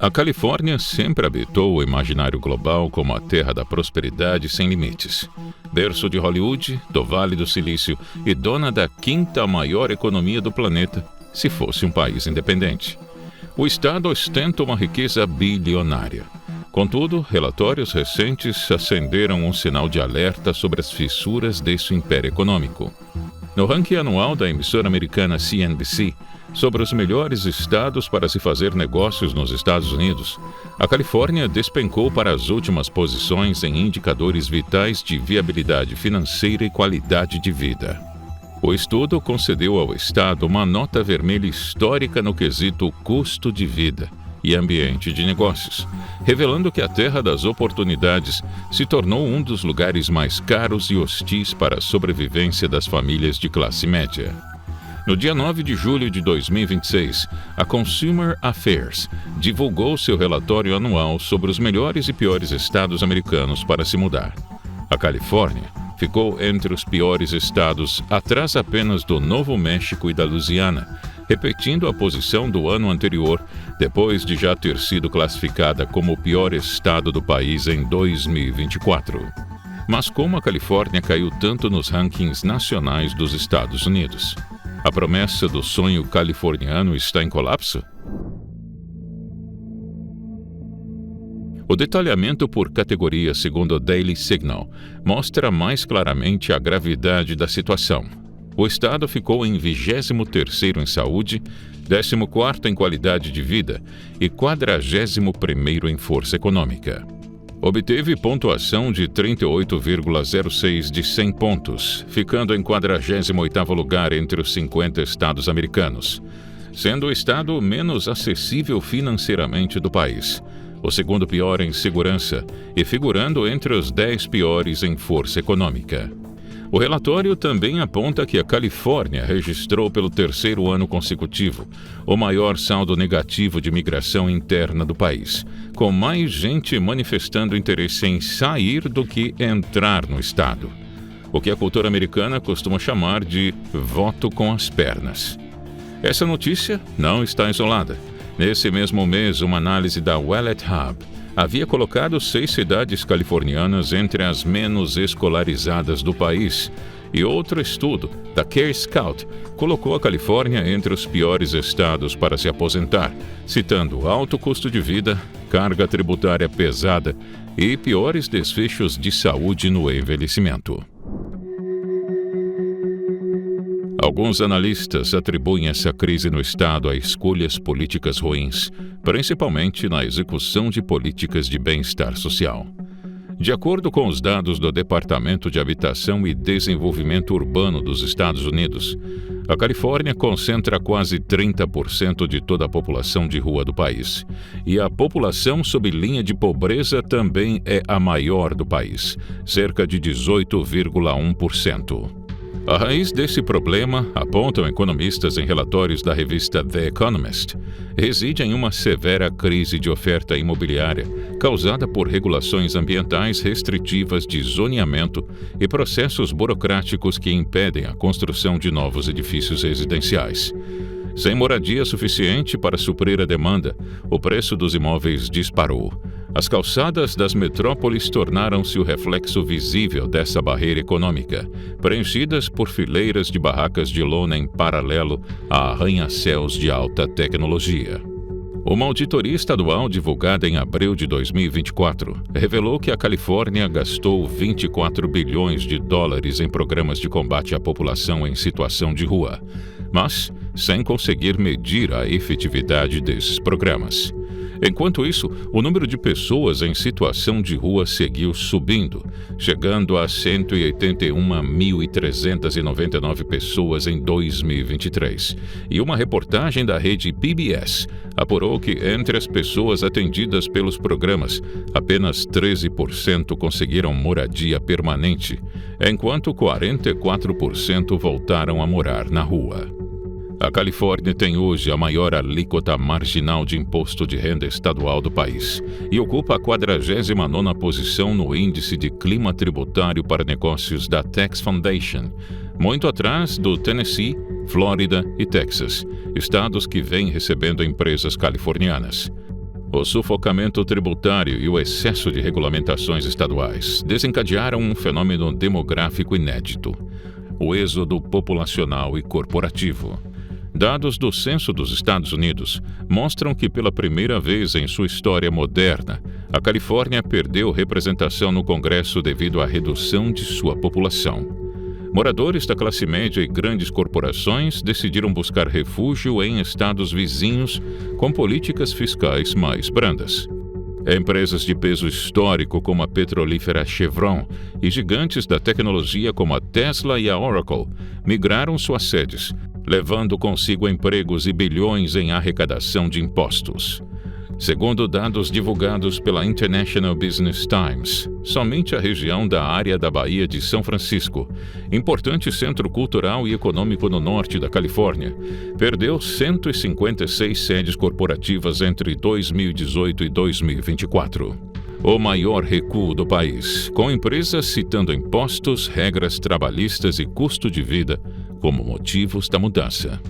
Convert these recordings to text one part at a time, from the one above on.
A Califórnia sempre habitou o imaginário global como a terra da prosperidade sem limites. Berço de Hollywood, do Vale do Silício e dona da quinta maior economia do planeta, se fosse um país independente. O estado ostenta uma riqueza bilionária. Contudo, relatórios recentes acenderam um sinal de alerta sobre as fissuras desse império econômico. No ranking anual da emissora americana CNBC, sobre os melhores estados para se fazer negócios nos Estados Unidos, a Califórnia despencou para as últimas posições em indicadores vitais de viabilidade financeira e qualidade de vida. O estudo concedeu ao estado uma nota vermelha histórica no quesito custo de vida e ambiente de negócios, revelando que a terra das oportunidades se tornou um dos lugares mais caros e hostis para a sobrevivência das famílias de classe média. No dia 9 de julho de 2026, a Consumer Affairs divulgou seu relatório anual sobre os melhores e piores estados americanos para se mudar. A Califórnia ficou entre os piores estados, atrás apenas do Novo México e da Louisiana, repetindo a posição do ano anterior, depois de já ter sido classificada como o pior estado do país em 2024. Mas como a Califórnia caiu tanto nos rankings nacionais dos Estados Unidos? A promessa do sonho californiano está em colapso? O detalhamento por categoria, segundo o Daily Signal, mostra mais claramente a gravidade da situação. O estado ficou em 23º em saúde, 14º em qualidade de vida e 41º em força econômica. Obteve pontuação de 38,06 de 100 pontos, ficando em 48º lugar entre os 50 estados americanos, sendo o estado menos acessível financeiramente do país, o segundo pior em segurança e figurando entre os 10 piores em força econômica. O relatório também aponta que a Califórnia registrou pelo 3º ano consecutivo o maior saldo negativo de migração interna do país, com mais gente manifestando interesse em sair do que entrar no estado, o que a cultura americana costuma chamar de voto com as pernas. Essa notícia não está isolada. Nesse mesmo mês, uma análise da Wallet Hub havia colocado 6 cidades californianas entre as menos escolarizadas do país, e outro estudo, da Care Scout, colocou a Califórnia entre os piores estados para se aposentar, citando alto custo de vida, carga tributária pesada e piores desfechos de saúde no envelhecimento. Alguns analistas atribuem essa crise no estado a escolhas políticas ruins, principalmente na execução de políticas de bem-estar social. De acordo com os dados do Departamento de Habitação e Desenvolvimento Urbano dos Estados Unidos, a Califórnia concentra quase 30% de toda a população de rua do país, e a população sob linha de pobreza também é a maior do país, cerca de 18,1%. A raiz desse problema, apontam economistas em relatórios da revista The Economist, reside em uma severa crise de oferta imobiliária causada por regulações ambientais restritivas de zoneamento e processos burocráticos que impedem a construção de novos edifícios residenciais. Sem moradia suficiente para suprir a demanda, o preço dos imóveis disparou. As calçadas das metrópoles tornaram-se o reflexo visível dessa barreira econômica, preenchidas por fileiras de barracas de lona em paralelo a arranha-céus de alta tecnologia. Uma auditoria estadual divulgada em abril de 2024 revelou que a Califórnia gastou 24 bilhões de dólares em programas de combate à população em situação de rua, mas sem conseguir medir a efetividade desses programas. Enquanto isso, o número de pessoas em situação de rua seguiu subindo, chegando a 181.399 pessoas em 2023. E uma reportagem da rede PBS apurou que, entre as pessoas atendidas pelos programas, apenas 13% conseguiram moradia permanente, enquanto 44% voltaram a morar na rua. A Califórnia tem hoje a maior alíquota marginal de imposto de renda estadual do país e ocupa a 49ª posição no índice de clima tributário para negócios da Tax Foundation, muito atrás do Tennessee, Flórida e Texas, estados que vêm recebendo empresas californianas. O sufocamento tributário e o excesso de regulamentações estaduais desencadearam um fenômeno demográfico inédito: o êxodo populacional e corporativo. Dados do Censo dos Estados Unidos mostram que, pela primeira vez em sua história moderna, a Califórnia perdeu representação no Congresso devido à redução de sua população. Moradores da classe média e grandes corporações decidiram buscar refúgio em estados vizinhos com políticas fiscais mais brandas. Empresas de peso histórico como a petrolífera Chevron e gigantes da tecnologia como a Tesla e a Oracle migraram suas sedes, levando consigo empregos e bilhões em arrecadação de impostos. Segundo dados divulgados pela International Business Times, somente a região da área da Baía de São Francisco, importante centro cultural e econômico no norte da Califórnia, perdeu 156 sedes corporativas entre 2018 e 2024. O maior recuo do país, com empresas citando impostos, regras trabalhistas e custo de vida como motivos da mudança.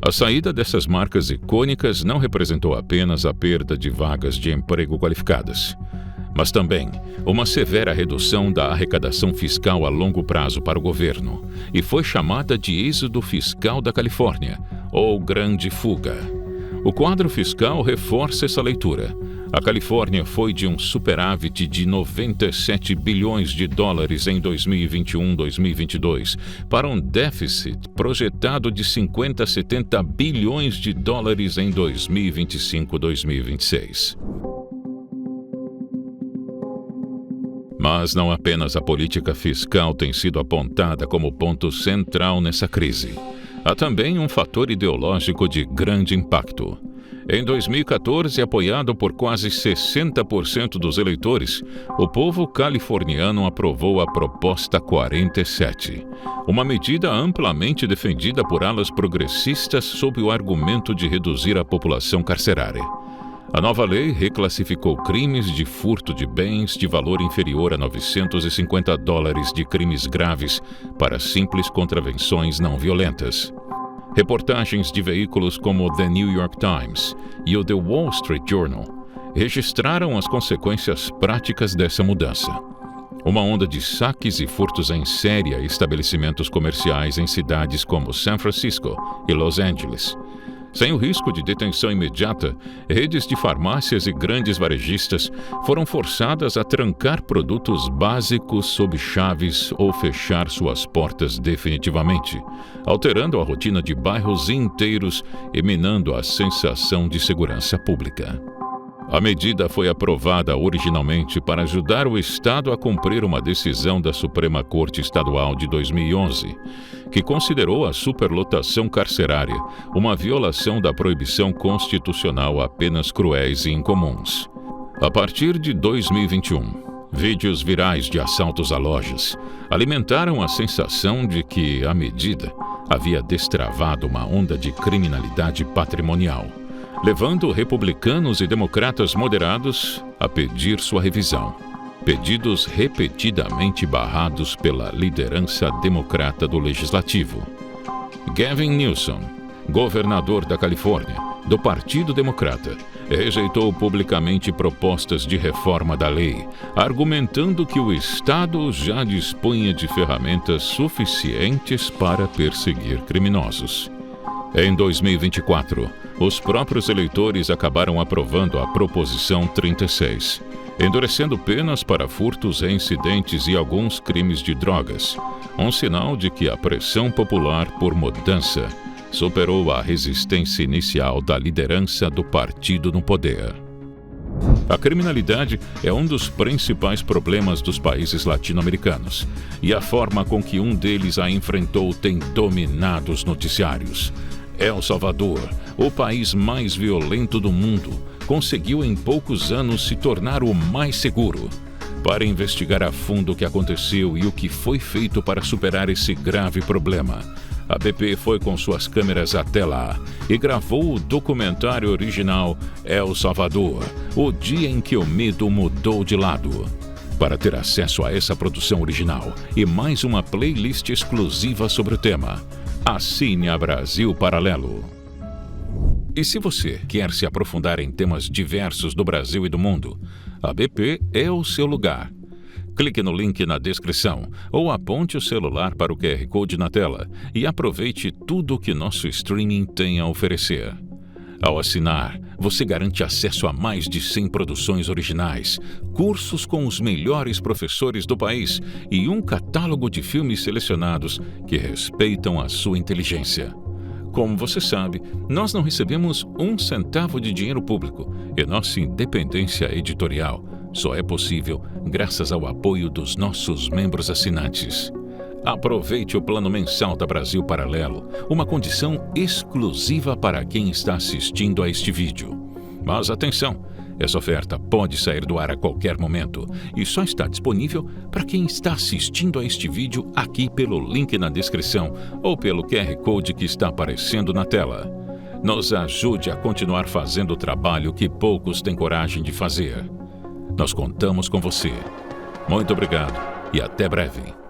A saída dessas marcas icônicas não representou apenas a perda de vagas de emprego qualificadas, mas também uma severa redução da arrecadação fiscal a longo prazo para o governo, e foi chamada de êxodo fiscal da Califórnia, ou Grande Fuga. O quadro fiscal reforça essa leitura. A Califórnia foi de um superávit de 97 bilhões de dólares em 2021-2022 para um déficit projetado de 50 a 70 bilhões de dólares em 2025-2026. Mas não apenas a política fiscal tem sido apontada como ponto central nessa crise. Há também um fator ideológico de grande impacto. Em 2014, apoiado por quase 60% dos eleitores, o povo californiano aprovou a Proposta 47, uma medida amplamente defendida por alas progressistas sob o argumento de reduzir a população carcerária. A nova lei reclassificou crimes de furto de bens de valor inferior a $950 de crimes graves para simples contravenções não violentas. Reportagens de veículos como o The New York Times e o The Wall Street Journal registraram as consequências práticas dessa mudança. Uma onda de saques e furtos em série a estabelecimentos comerciais em cidades como San Francisco e Los Angeles. Sem o risco de detenção imediata, redes de farmácias e grandes varejistas foram forçadas a trancar produtos básicos sob chaves ou fechar suas portas definitivamente, alterando a rotina de bairros inteiros e minando a sensação de segurança pública. A medida foi aprovada originalmente para ajudar o Estado a cumprir uma decisão da Suprema Corte Estadual de 2011, que considerou a superlotação carcerária uma violação da proibição constitucional a penas cruéis e incomuns. A partir de 2021, vídeos virais de assaltos a lojas alimentaram a sensação de que a medida havia destravado uma onda de criminalidade patrimonial, levando republicanos e democratas moderados a pedir sua revisão. Pedidos repetidamente barrados pela liderança democrata do Legislativo. Gavin Newsom, governador da Califórnia, do Partido Democrata, rejeitou publicamente propostas de reforma da lei, argumentando que o Estado já dispunha de ferramentas suficientes para perseguir criminosos. Em 2024, os próprios eleitores acabaram aprovando a Proposição 36, endurecendo penas para furtos, reincidentes e alguns crimes de drogas, um sinal de que a pressão popular por mudança superou a resistência inicial da liderança do partido no poder. A criminalidade é um dos principais problemas dos países latino-americanos, e a forma com que um deles a enfrentou tem dominado os noticiários. El Salvador, o país mais violento do mundo, conseguiu em poucos anos se tornar o mais seguro. Para investigar a fundo o que aconteceu e o que foi feito para superar esse grave problema, a BP foi com suas câmeras até lá e gravou o documentário original El Salvador, o dia em que o medo mudou de lado. Para ter acesso a essa produção original e mais uma playlist exclusiva sobre o tema, assine a Brasil Paralelo. E se você quer se aprofundar em temas diversos do Brasil e do mundo, a BP é o seu lugar. Clique no link na descrição ou aponte o celular para o QR Code na tela e aproveite tudo o que nosso streaming tem a oferecer. Ao assinar, você garante acesso a mais de 100 produções originais, cursos com os melhores professores do país e um catálogo de filmes selecionados que respeitam a sua inteligência. Como você sabe, nós não recebemos um centavo de dinheiro público e nossa independência editorial só é possível graças ao apoio dos nossos membros assinantes. Aproveite o plano mensal da Brasil Paralelo, uma condição exclusiva para quem está assistindo a este vídeo. Mas atenção, essa oferta pode sair do ar a qualquer momento e só está disponível para quem está assistindo a este vídeo aqui pelo link na descrição ou pelo QR Code que está aparecendo na tela. Nos ajude a continuar fazendo o trabalho que poucos têm coragem de fazer. Nós contamos com você. Muito obrigado e até breve.